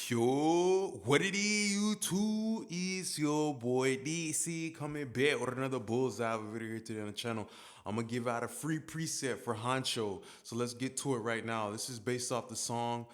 Yo, what it is, YouTube? It's your boy DC coming back with another bullseye video here today on the channel. I'm gonna give out a free preset for HUNXHO. So let's get to it right now. This is based off the song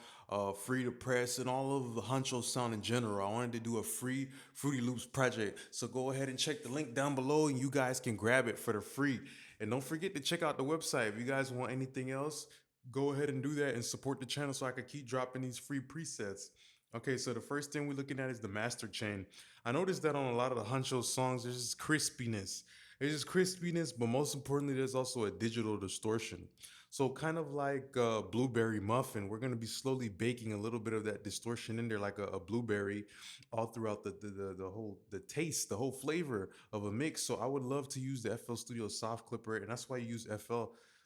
Free to Press and all of the HUNXHO sound in general. I wanted to do a free Fruity Loops project. So go ahead and check the link down below and you guys can grab it for the free. And don't forget to check out the website. If you guys want anything else, go ahead and do that and support the channel so I can keep dropping these free presets. Okay, so the first thing we're looking at is the master chain. I noticed that on a lot of the HUNXHO songs, there's just crispiness. There's just crispiness, but most importantly, there's also a digital distortion. So kind of like blueberry muffin, we're gonna be slowly baking a little bit of that distortion in there, like a blueberry, all throughout the whole the taste, the whole flavor of a mix. So I would love to use the FL Studio soft clipper, and that's why I use FL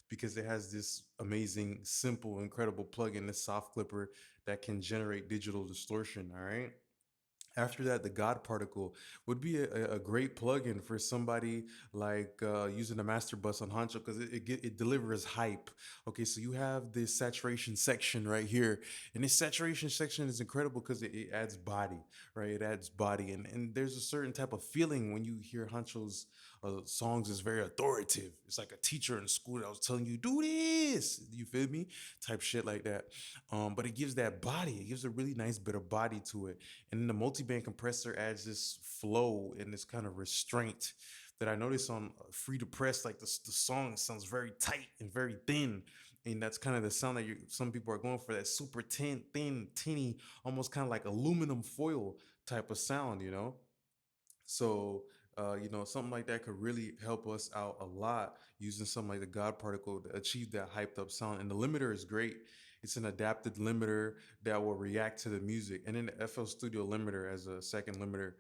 because it has this amazing, simple, incredible plugin, the soft clipper that can generate digital distortion. All right. After that, the God particle would be a great plugin for somebody like using the master bus on HUNXHO because it delivers hype. Okay, so you have this saturation section right here, and this saturation section is incredible because it adds body, right? It adds body, and there's a certain type of feeling when you hear HUNXHO's songs is very authoritative. It's like a teacher in school that was telling you do this. You feel me? Type shit like that. But it gives that body. It gives a really nice bit of body to it. And then the multi-band compressor adds this flow and this kind of restraint that I notice on Free to Press. Like the song sounds very tight and very thin. And that's kind of the sound that some people are going for, that super thin, tinny, almost kind of like aluminum foil type of sound, you know? So, something like that could really help us out a lot using something like the God particle to achieve that hyped up sound. And the limiter is great. It's an adapted limiter that will react to the music. And then the FL Studio limiter as a second limiter,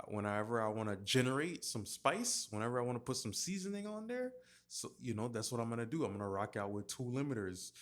whenever I want to generate some spice, whenever I want to put some seasoning on there, so, that's what I'm going to do. I'm going to rock out with two limiters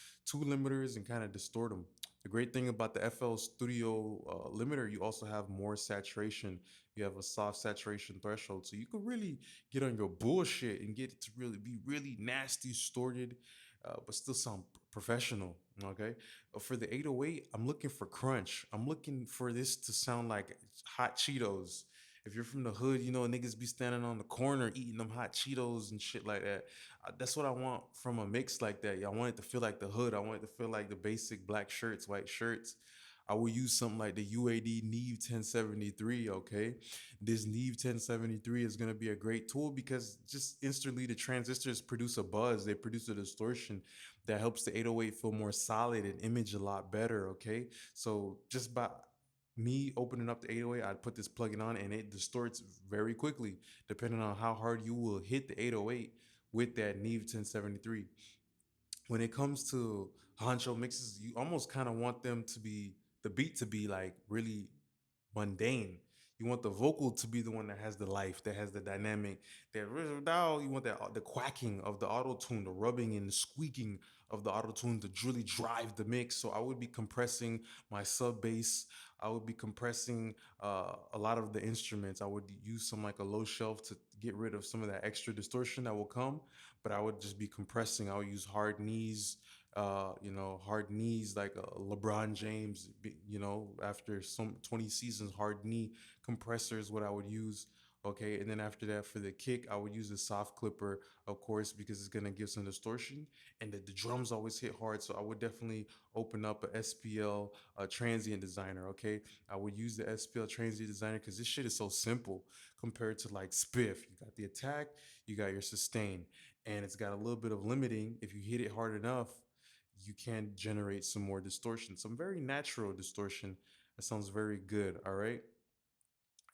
and kind of distort them. The great thing about the FL Studio limiter, you also have more saturation. You have a soft saturation threshold, so you can really get on your bullshit and get it to really be really nasty, distorted, but still sound professional. Okay, for the 808, I'm looking for crunch. I'm looking for this to sound like hot Cheetos. If you're from the hood, niggas be standing on the corner eating them hot Cheetos and shit like that. That's what I want from a mix like that. Yeah, I want it to feel like the hood. I want it to feel like the basic black shirts, white shirts. I will use something like the UAD Neve 1073. Okay, this Neve 1073 is going to be a great tool because just instantly the transistors produce a buzz, they produce a distortion that helps the 808 feel more solid and image a lot better. Okay, so just by me opening up the 808, I'd put this plugin on and it distorts very quickly depending on how hard you will hit the 808 with that Neve 1073. When it comes to honcho mixes, you almost kind of want them to be the beat to be like really mundane. You want the vocal to be the one that has the life, that has the dynamic, that you want that the quacking of the auto tune, the rubbing and the squeaking of the auto tune to really drive the mix. So I would be compressing my sub bass. I would be compressing a lot of the instruments. I would use some like a low shelf to get rid of some of that extra distortion that will come, but I would just be compressing. I would use hard knees, hard knees like LeBron James, after some 20 seasons, hard knee compressor is what I would use. Okay, and then after that, for the kick, I would use a soft clipper, of course, because it's gonna give some distortion, and the drums always hit hard. So I would definitely open up a SPL transient designer. Okay, I would use the SPL transient designer because this shit is so simple compared to like Spiff. You got the attack, you got your sustain, and it's got a little bit of limiting. If you hit it hard enough, you can generate some more distortion, some very natural distortion. That sounds very good. All right.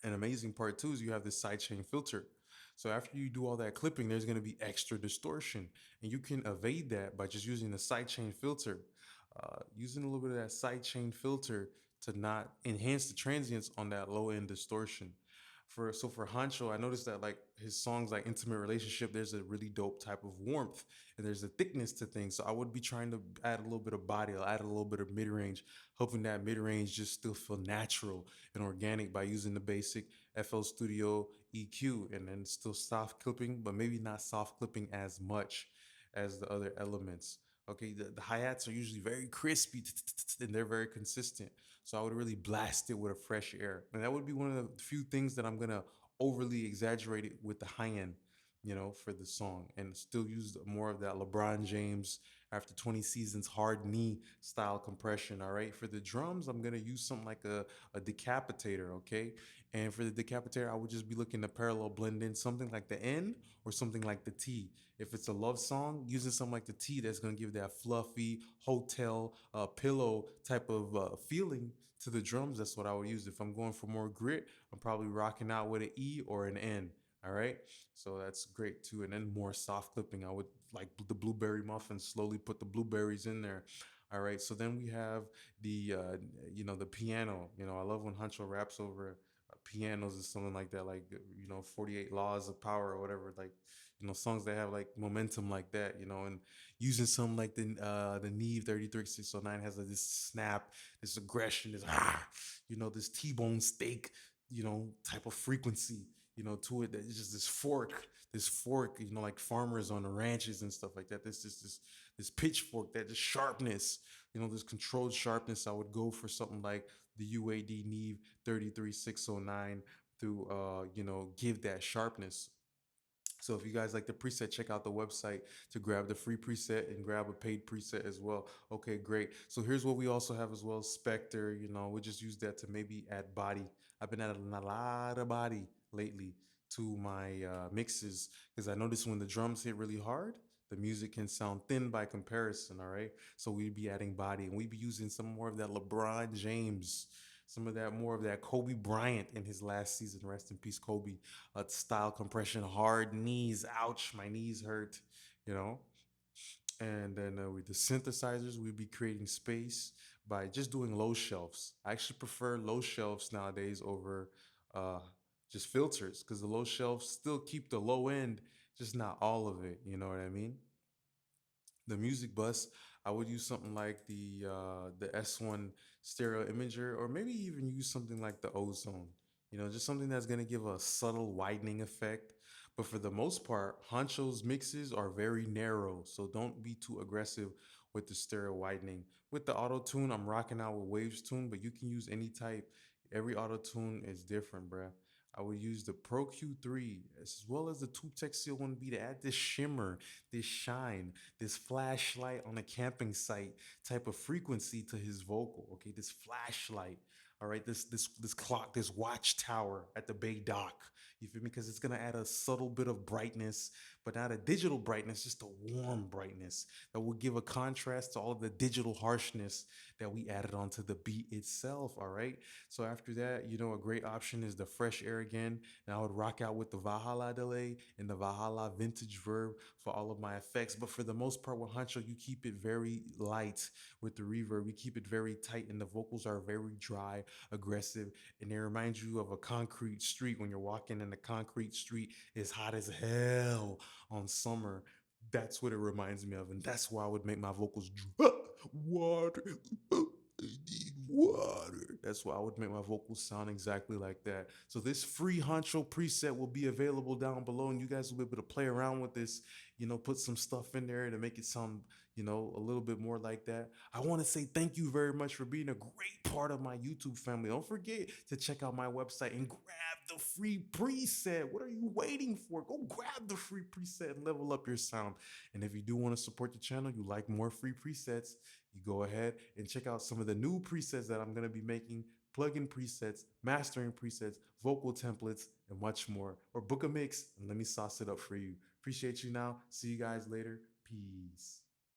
An amazing part too is you have this sidechain filter. So after you do all that clipping, there's going to be extra distortion, and you can evade that by just using the sidechain filter. Using a little bit of that sidechain filter to not enhance the transients on that low end distortion. For HUNXHO, I noticed that like his songs like Intimate Relationship, there's a really dope type of warmth and there's a thickness to things. So I would be trying to add a little bit of body, I'll add a little bit of mid range, hoping that mid range just still feel natural and organic by using the basic FL Studio EQ, and then still soft clipping, but maybe not soft clipping as much as the other elements. Okay, the hi-hats are usually very crispy and they're very consistent. So I would really blast it with a fresh air. And that would be one of the few things that I'm gonna overly exaggerate it with the high end, for the song, and still use more of that LeBron James after 20 seasons hard knee style compression. All right. For the drums, I'm gonna use something like a decapitator, okay? And for the decapitator, I would just be looking to parallel blend in something like the N or something like the T. If it's a love song, using something like the T that's gonna give that fluffy hotel pillow type of feeling to the drums. That's what I would use. If I'm going for more grit, I'm probably rocking out with an E or an N. All right, so that's great too. And then more soft clipping, I would like the blueberry muffin. Slowly put the blueberries in there. All right, so then we have the piano. I love when HUNXHO raps over pianos or something like that, like 48 Laws of Power or whatever, like songs that have like momentum like that, and using something like the Neve 33609 has like this snap, this aggression, this T-bone steak, type of frequency, to it, that it's just this fork, like farmers on the ranches and stuff like that. This pitchfork, that just sharpness, this controlled sharpness. I would go for something like the UAD Neve 33609 to give that sharpness. So if you guys like the preset, check out the website to grab the free preset and grab a paid preset as well. Okay, great. So here's what we also have as well: Spectre. We just use that to maybe add body. I've been adding a lot of body lately to my mixes, because I noticed when the drums hit really hard, the music can sound thin by comparison. All right, so we'd be adding body, and we'd be using some more of that LeBron James, some of that more of that Kobe Bryant in his last season. Rest in peace, Kobe. Style compression, hard knees. Ouch, my knees hurt. You know. And then with the synthesizers, we'd be creating space by just doing low shelves. I actually prefer low shelves nowadays over uh, just filters, because the low shelves still keep the low end, just not all of it. You know what I mean? The music bus, I would use something like the S1 stereo imager, or maybe even use something like the Ozone. Just something that's gonna give a subtle widening effect. But for the most part, HUNXHO's mixes are very narrow, so don't be too aggressive with the stereo widening. With the auto tune, I'm rocking out with Waves Tune, but you can use any type. Every auto tune is different, bruh. I would use the Pro Q3 as well as the TubeTech CL1B to add this shimmer, this shine, this flashlight on a camping site type of frequency to his vocal. Okay, this flashlight. All right, this clock, this watchtower at the Bay Dock. You feel me? Because it's gonna add a subtle bit of brightness, but not a digital brightness, just a warm brightness that will give a contrast to all of the digital harshness that we added onto the beat itself. All right. So after that, a great option is the fresh air again. And I would rock out with the Valhalla delay and the Valhalla vintage verb for all of my effects. But for the most part with HUNXHO, you keep it very light with the reverb. We keep it very tight, and the vocals are very dry, aggressive, and they remind you of a concrete street. When you're walking in the concrete street, it's hot as hell on summer. That's what it reminds me of, and that's why I would make my vocals drop water. I need water. That's why I would make my vocals sound exactly like that. So this free HUNXHO preset will be available down below, and you guys will be able to play around with this. Put some stuff in there to make it sound, a little bit more like that. I want to say thank you very much for being a great part of my YouTube family. Don't forget to check out my website and grab the free preset. What are you waiting for? Go grab the free preset and level up your sound. And if you do want to support the channel, you like more free presets, you go ahead and check out some of the new presets that I'm going to be making: plugin presets, mastering presets, vocal templates, and much more. Or book a mix and let me sauce it up for you. Appreciate you now. See you guys later. Peace.